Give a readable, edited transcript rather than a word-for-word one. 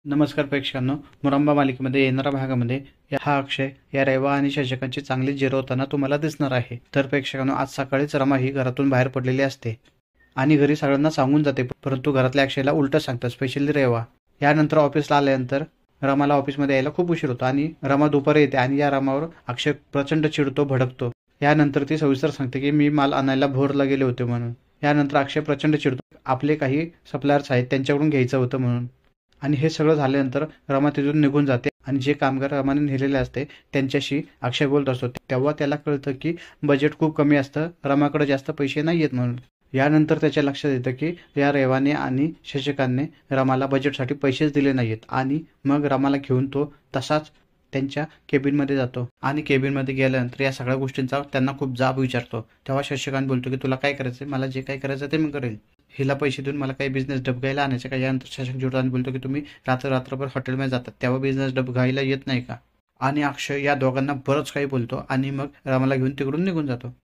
नमस्कार प्रेक्षकांनो, मुरंबा मालिकेमध्ये येणाऱ्या भागामध्ये हा अक्षय या रेवा आणि शशिकांची चांगली जिरवताना तुम्हाला दिसणार आहे. तर प्रेक्षकांनो, आज सकाळीच रमा ही घरातून बाहेर पडलेली असते आणि घरी सगळ्यांना सांगून जाते, परंतु घरातल्या अक्षयला उलट सांगतात, स्पेशली रेवा. यानंतर ऑफिसला आल्यानंतर रमाला ऑफिसमध्ये यायला खूप उशीर होतो आणि रमा दुपारी येते आणि या रमावर अक्षय प्रचंड चिडतो, भडकतो. यानंतर ती सविस्तर सांगते की मी माल आणायला भोरला गेले होते म्हणून. यानंतर अक्षय प्रचंड चिडतो, आपले काही सप्लायर्स आहेत त्यांच्याकडून घ्यायचं होतं म्हणून. आणि हे सगळं झाल्यानंतर रमा तिथून निघून जाते आणि जे कामगार रमाने नेलेले असते त्यांच्याशी अक्षय बोलत असतो. तेव्हा त्याला कळतं की बजेट खूप कमी असतं, रमाकडे जास्त पैसे नाही आहेत म्हणून. यानंतर त्याच्या लक्षात येतं की या रेवाने आणि शशिकांतने रमाला बजेटसाठी पैसेच दिले नाहीत आणि मग रमाला घेऊन तो तसाच त्यांच्या केबिनमध्ये जातो आणि केबिनमध्ये गेल्यानंतर या सगळ्या गोष्टींचा त्यांना खूप जाब विचारतो. तेव्हा शशिकांत बोलतो की तुला काय करायचं, मला जे काय करायचं ते मी करेल, हिला पैसे देऊन मला काही बिझनेस डबघायला आणायचं का. यानंतर शशांक जोडताना बोलतो की तुम्ही रात्रभर हॉटेलमध्ये जातात तेव्हा बिझनेस डबघायला येत नाही का. आणि अक्षय या दोघांना बरंच काही बोलतो आणि मग रमाला घेऊन तिकडून निघून जातो.